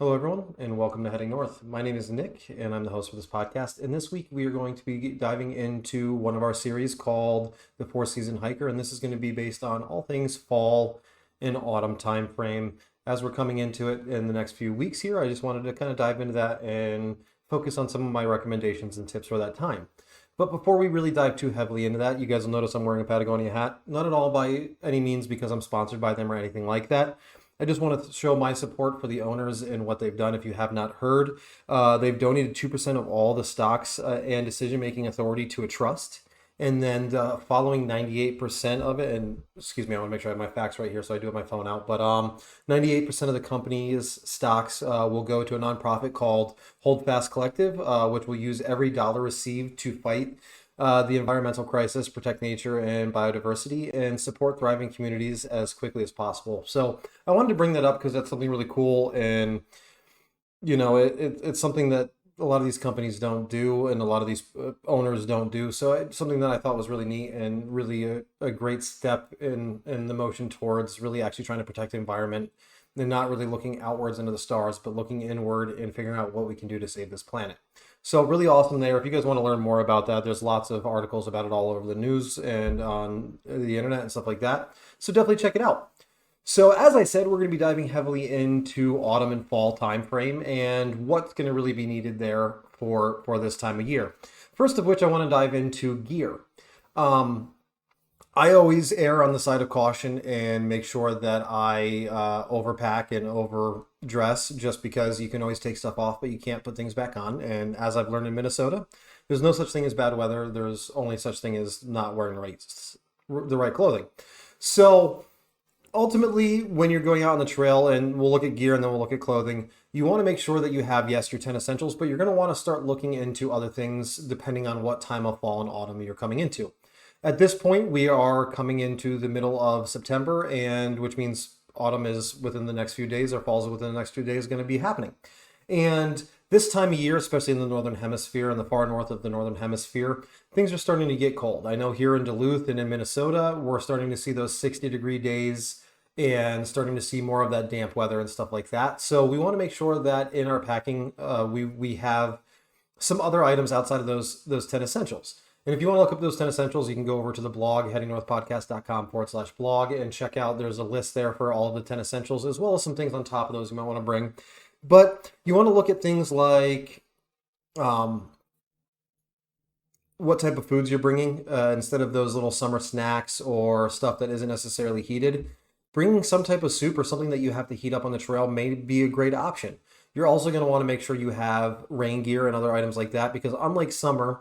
Hello, everyone, and welcome to Heading North. My name is Nick, and I'm the host for this podcast. And this week, we are going to be diving into one of our series called The Four Season Hiker, and this is going to be based on all things fall and autumn time frame. As we're coming into it in the next few weeks here, I just wanted to kind of dive into that and focus on some of my recommendations and tips for that time. But before we really dive too heavily into that, you guys will notice I'm wearing a Patagonia hat. Not at all by any means because I'm sponsored by them or anything like that. I just want to show my support for the owners and what they've done. If you have not heard, they've donated 2% of all the stocks and decision-making authority to a trust. And then the following 98% of it, and excuse me, I want to make sure I have my facts right here, so I do have my phone out. But 98% of the company's stocks will go to a nonprofit called Hold Fast Collective, which will use every dollar received to fight the environmental crisis, protect nature and biodiversity, and support thriving communities as quickly as possible. So I wanted to bring that up because that's something really cool, and it's something that a lot of these companies don't do, and a lot of these owners don't do. So it's something that I thought was really neat and really a great step in the motion towards really actually trying to protect the environment and not really looking outwards into the stars, but looking inward and figuring out what we can do to save this planet. So really awesome there. If you guys want to learn more about that, there's lots of articles about it all over the news and on the internet and stuff like that. So definitely check it out. So as I said, we're going to be diving heavily into autumn and fall time frame and what's going to really be needed there for this time of year. First of which I want to dive into gear. I always err on the side of caution and make sure that I overpack and overdress just because you can always take stuff off, but you can't put things back on. And as I've learned in Minnesota, there's no such thing as bad weather. There's only such thing as not wearing the right clothing. So ultimately, when you're going out on the trail, and we'll look at gear and then we'll look at clothing, you want to make sure that you have, yes, your 10 essentials, but you're going to want to start looking into other things depending on what time of fall and autumn you're coming into. At this point, we are coming into the middle of September, and which means autumn is within the next few days, or fall is within the next few days going to be happening. And this time of year, especially in the Northern Hemisphere and the far north of the Northern Hemisphere, things are starting to get cold. I know here in Duluth and in Minnesota, we're starting to see those 60-degree days and starting to see more of that damp weather and stuff like that. So we want to make sure that in our packing, we have some other items outside of those 10 essentials. And if you want to look up those 10 essentials, you can go over to the blog, headingnorthpodcast.com/blog, and check out, there's a list there for all of the 10 essentials, as well as some things on top of those you might want to bring. But you want to look at things like what type of foods you're bringing instead of those little summer snacks or stuff that isn't necessarily heated. Bringing some type of soup or something that you have to heat up on the trail may be a great option. You're also going to want to make sure you have rain gear and other items like that, because unlike summer,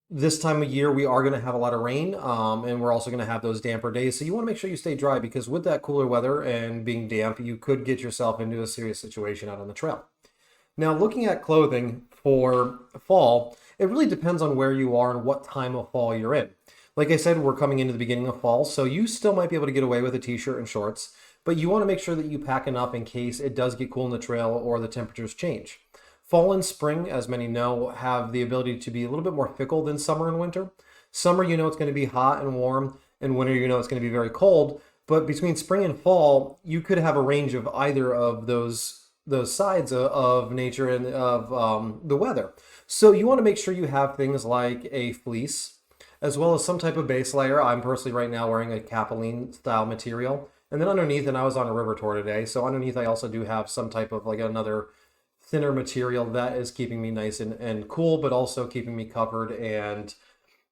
this time of year, we are going to have a lot of rain, and we're also going to have those damper days. So you want to make sure you stay dry, because with that cooler weather and being damp, you could get yourself into a serious situation out on the trail. Now, looking at clothing for fall, it really depends on where you are and what time of fall you're in. Like I said, we're coming into the beginning of fall, so you still might be able to get away with a t-shirt and shorts, but you want to make sure that you pack enough in case it does get cool in the trail or the temperatures change. Fall and spring, as many know, have the ability to be a little bit more fickle than summer and winter. Summer, you know it's going to be hot and warm, and winter, you know it's going to be very cold. But between spring and fall, you could have a range of either of those sides of nature and of the weather. So you want to make sure you have things like a fleece, as well as some type of base layer. I'm personally right now wearing a capilene style material. And then underneath, and I was on a river tour today, so underneath I also do have some type of like another thinner material that is keeping me nice and cool, but also keeping me covered and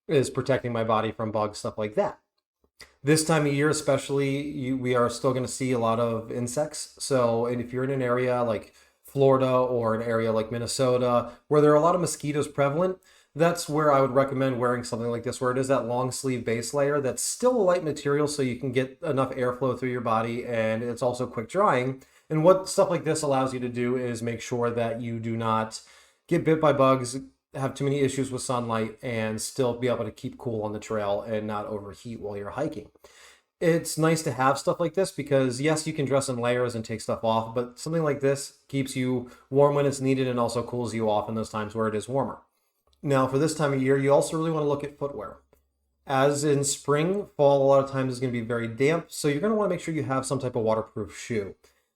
is protecting my body from bugs, stuff like that. This time of year especially, we are still going to see a lot of insects. So and if you're in an area like Florida or an area like Minnesota where there are a lot of mosquitoes prevalent, that's where I would recommend wearing something like this, where it is that long sleeve base layer that's still a light material so you can get enough airflow through your body, and it's also quick drying. And what stuff like this allows you to do is make sure that you do not get bit by bugs, have too many issues with sunlight, and still be able to keep cool on the trail and not overheat while you're hiking. It's nice to have stuff like this because, yes, you can dress in layers and take stuff off, but something like this keeps you warm when it's needed and also cools you off in those times where it is warmer. Now, for this time of year, you also really want to look at footwear. As in spring, fall, a lot of times is going to be very damp, so you're going to want to make sure you have some type of waterproof shoe.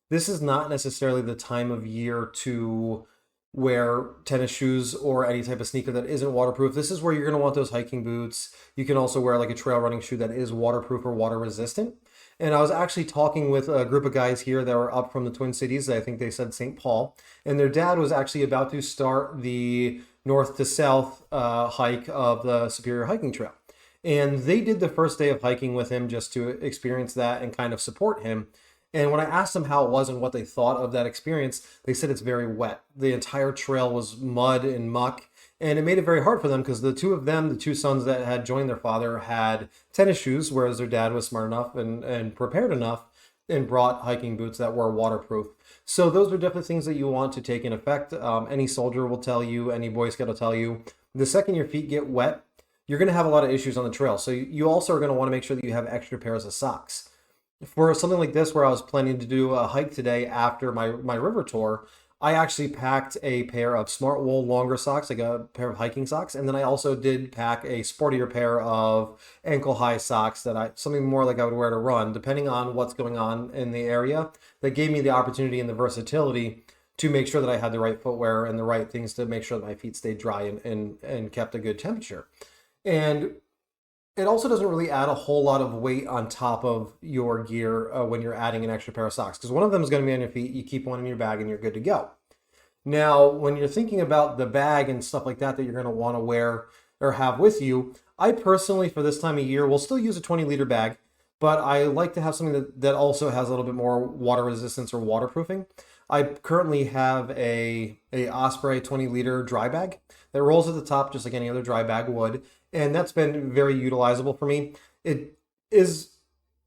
this is not necessarily the time of year to wear tennis shoes or any type of sneaker that isn't waterproof. This is where you're going to want those hiking boots. You can also wear like a trail running shoe that is waterproof or water resistant. And I was actually talking with a group of guys here that were up from the Twin Cities. I think they said St. Paul. And their dad was actually about to start the north to south hike of the Superior Hiking Trail. And they did the first day of hiking with him just to experience that and kind of support him. And when I asked them how it was and what they thought of that experience, they said it's very wet. The entire trail was mud and muck, and it made it very hard for them because the two of them, the two sons that had joined their father, had tennis shoes, whereas their dad was smart enough and prepared enough and brought hiking boots that were waterproof. So those are definitely things that you want to take in effect. Any soldier will tell you, any Boy Scout will tell you, the second your feet get wet, you're going to have a lot of issues on the trail. So you also are going to want to make sure that you have extra pairs of socks. For something like this, where I was planning to do a hike today after my river tour, I actually packed a pair of Smart Wool longer socks, like a pair of hiking socks. And then I also did pack a sportier pair of ankle high socks something more like I would wear to run, depending on what's going on in the area. That gave me the opportunity and the versatility to make sure that I had the right footwear and the right things to make sure that my feet stayed dry and kept a good temperature. And it also doesn't really add a whole lot of weight on top of your gear when you're adding an extra pair of socks, because one of them is going to be on your feet. You keep one in your bag and you're good to go. Now, when you're thinking about the bag and stuff like that you're going to want to wear or have with you, I personally, for this time of year, will still use a 20-liter bag, but I like to have something that also has a little bit more water resistance or waterproofing. I currently have a Osprey 20-liter dry bag that rolls at the top just like any other dry bag would. And that's been very utilizable for me. It is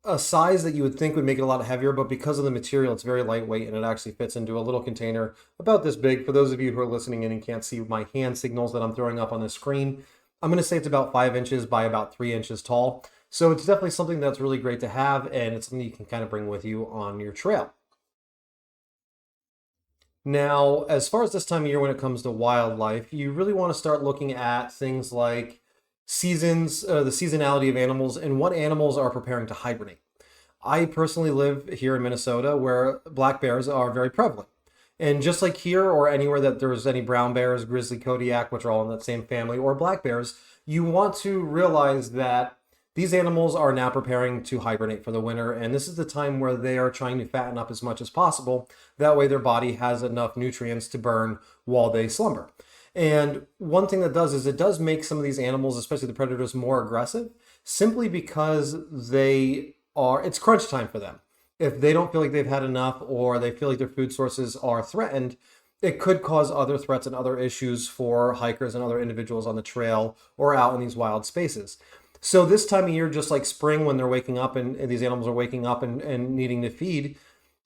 a size that you would think would make it a lot heavier, but because of the material, it's very lightweight and it actually fits into a little container about this big. For those of you who are listening in and can't see my hand signals that I'm throwing up on the screen, I'm going to say it's about 5 inches by about 3 inches tall. So it's definitely something that's really great to have, and it's something you can kind of bring with you on your trail. Now, as far as this time of year when it comes to wildlife, you really want to start looking at things like seasons, the seasonality of animals, and what animals are preparing to hibernate. I personally live here in Minnesota where black bears are very prevalent. And just like here or anywhere that there's any brown bears, grizzly Kodiak, which are all in that same family, or black bears, you want to realize that these animals are now preparing to hibernate for the winter, and this is the time where they are trying to fatten up as much as possible. That way their body has enough nutrients to burn while they slumber. And one thing that does is it does make some of these animals, especially the predators, more aggressive, simply because it's crunch time for them. If they don't feel like they've had enough or they feel like their food sources are threatened, it could cause other threats and other issues for hikers and other individuals on the trail or out in these wild spaces. So this time of year, just like spring when they're waking up and these animals are waking up and needing to feed,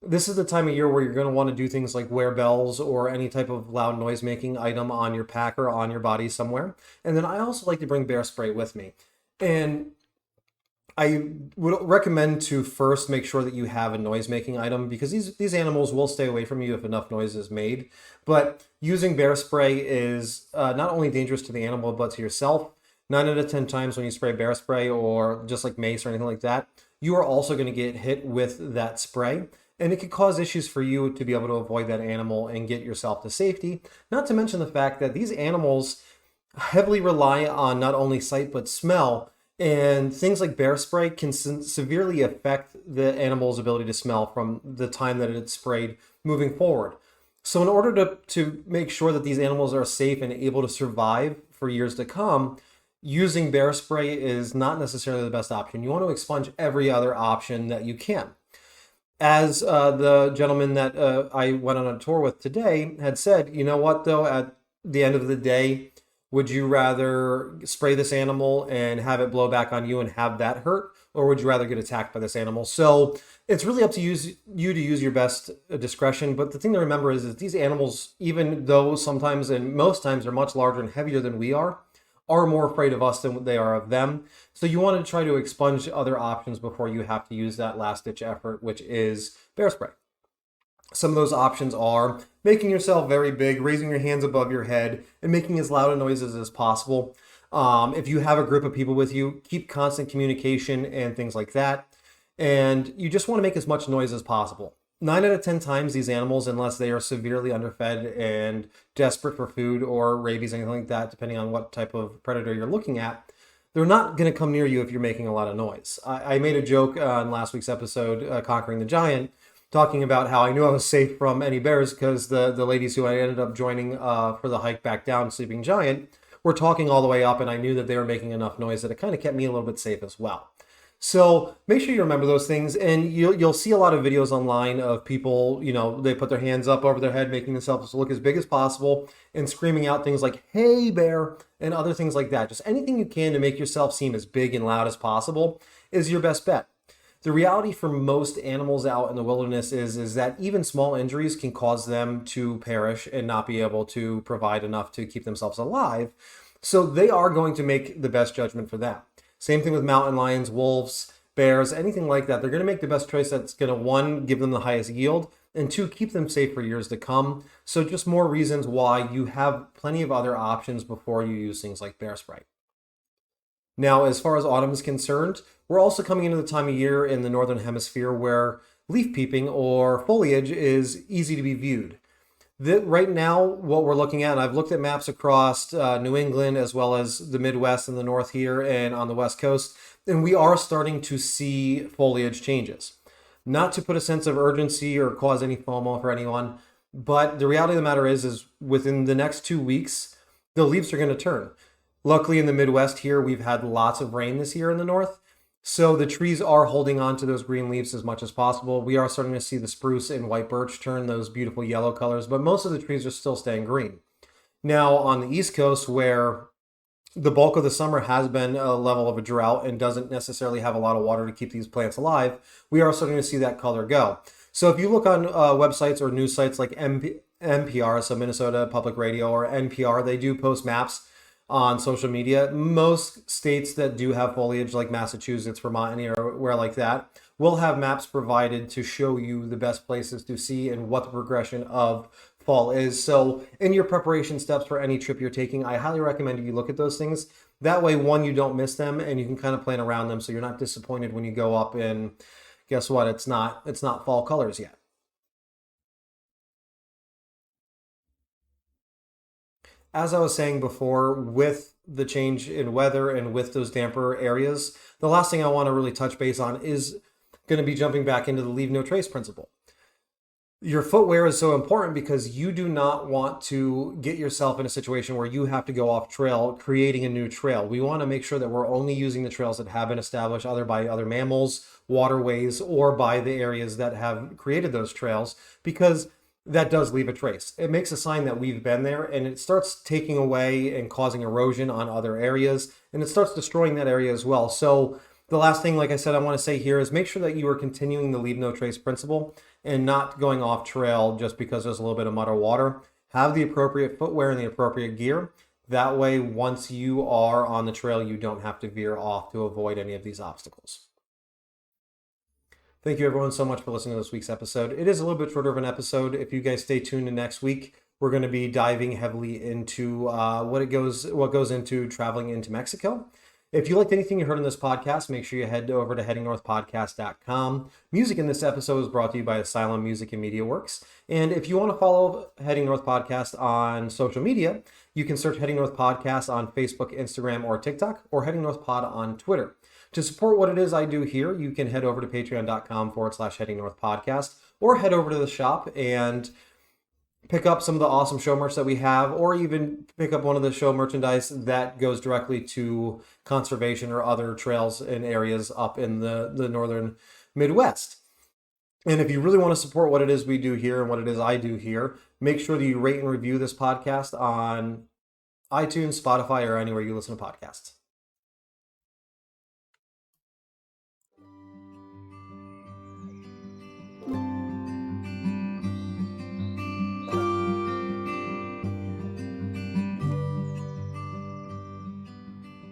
this is the time of year where you're going to want to do things like wear bells or any type of loud noise-making item on your pack or on your body somewhere. And then I also like to bring bear spray with me. And I would recommend to first make sure that you have a noise-making item, because these animals will stay away from you if enough noise is made. But using bear spray is not only dangerous to the animal, but to yourself. 9 out of 10 times when you spray bear spray or just like mace or anything like that, you are also going to get hit with that spray. And it could cause issues for you to be able to avoid that animal and get yourself to safety. Not to mention the fact that these animals heavily rely on not only sight but smell. And things like bear spray can severely affect the animal's ability to smell from the time that it's sprayed moving forward. So in order to make sure that these animals are safe and able to survive for years to come, using bear spray is not necessarily the best option. You want to expunge every other option that you can. As the gentleman that I went on a tour with today had said, you know what, though, at the end of the day, would you rather spray this animal and have it blow back on you and have that hurt? Or would you rather get attacked by this animal? So it's really up to you to use your best discretion. But the thing to remember is that these animals, even though sometimes and most times are much larger and heavier than we are more afraid of us than they are of them. So you want to try to expunge other options before you have to use that last-ditch effort, which is bear spray. Some of those options are making yourself very big, raising your hands above your head, and making as loud a noises as possible. If you have a group of people with you, keep constant communication and things like that. And you just want to make as much noise as possible. 9 out of 10 times these animals, unless they are severely underfed and desperate for food or rabies, anything like that, depending on what type of predator you're looking at, they're not going to come near you if you're making a lot of noise. I made a joke on last week's episode, Conquering the Giant, talking about how I knew I was safe from any bears because the ladies who I ended up joining for the hike back down Sleeping Giant were talking all the way up, and I knew that they were making enough noise that it kind of kept me a little bit safe as well. So make sure you remember those things, and you'll see a lot of videos online of people, they put their hands up over their head, making themselves look as big as possible, and screaming out things like, "Hey, bear," and other things like that. Just anything you can to make yourself seem as big and loud as possible is your best bet. The reality for most animals out in the wilderness is that even small injuries can cause them to perish and not be able to provide enough to keep themselves alive. So they are going to make the best judgment for them. Same thing with mountain lions, wolves, bears, anything like that. They're going to make the best choice that's going to, one, give them the highest yield, and two, keep them safe for years to come. So just more reasons why you have plenty of other options before you use things like bear spray. Now, as far as autumn is concerned, we're also coming into the time of year in the northern hemisphere where leaf peeping or foliage is easy to be viewed. Right now, what we're looking at, and I've looked at maps across New England as well as the Midwest and the North here and on the West Coast, and we are starting to see foliage changes. Not to put a sense of urgency or cause any FOMO for anyone, but the reality of the matter is within the next 2 weeks, the leaves are going to turn. Luckily, in the Midwest here, we've had lots of rain this year in the North, so the trees are holding on to those green leaves as much as possible. We are starting to see the spruce and white birch turn those beautiful yellow colors, but most of the trees are still staying green. Now, on the East Coast, where the bulk of the summer has been a level of a drought and doesn't necessarily have a lot of water to keep these plants alive, we are starting to see that color go. So if you look on websites or news sites like NPR, so Minnesota Public Radio, or NPR, they do post maps on social media. Most states that do have foliage, like Massachusetts, Vermont, anywhere like that, will have maps provided to show you the best places to see and what the progression of fall is. So in your preparation steps for any trip you're taking, I highly recommend you look at those things. That way, one, you don't miss them and you can kind of plan around them so you're not disappointed when you go up and guess what? It's not fall colors yet. As I was saying before, with the change in weather and with those damper areas, the last thing I want to really touch base on is going to be jumping back into the leave no trace principle. Your footwear is so important because you do not want to get yourself in a situation where you have to go off trail creating a new trail. We want to make sure that we're only using the trails that have been established either by other mammals, waterways, or by the areas that have created those trails, because that does leave a trace. It makes a sign that we've been there, and it starts taking away and causing erosion on other areas, and it starts destroying that area as well. So the last thing, like I said, I want to say here is make sure that you are continuing the leave no trace principle and not going off trail just because there's a little bit of mud or water. Have the appropriate footwear and the appropriate gear. That way, once you are on the trail, you don't have to veer off to avoid any of these obstacles. Thank you everyone so much for listening to this week's episode. It is a little bit shorter of an episode. If you guys stay tuned to next week, we're going to be diving heavily into what goes into traveling into Mexico. If you liked anything you heard in this podcast, make sure you head over to headingnorthpodcast.com. Music in this episode is brought to you by Asylum Music and Media Works. And if you want to follow Heading North Podcast on social media, you can search Heading North Podcast on Facebook, Instagram, or TikTok, or Heading North Pod on Twitter. To support what it is I do here, you can head over to patreon.com/Heading North Podcast, or head over to the shop and pick up some of the awesome show merch that we have, or even pick up one of the show merchandise that goes directly to conservation or other trails and areas up in the northern Midwest. And if you really want to support what it is we do here and what it is I do here, make sure that you rate and review this podcast on iTunes, Spotify, or anywhere you listen to podcasts.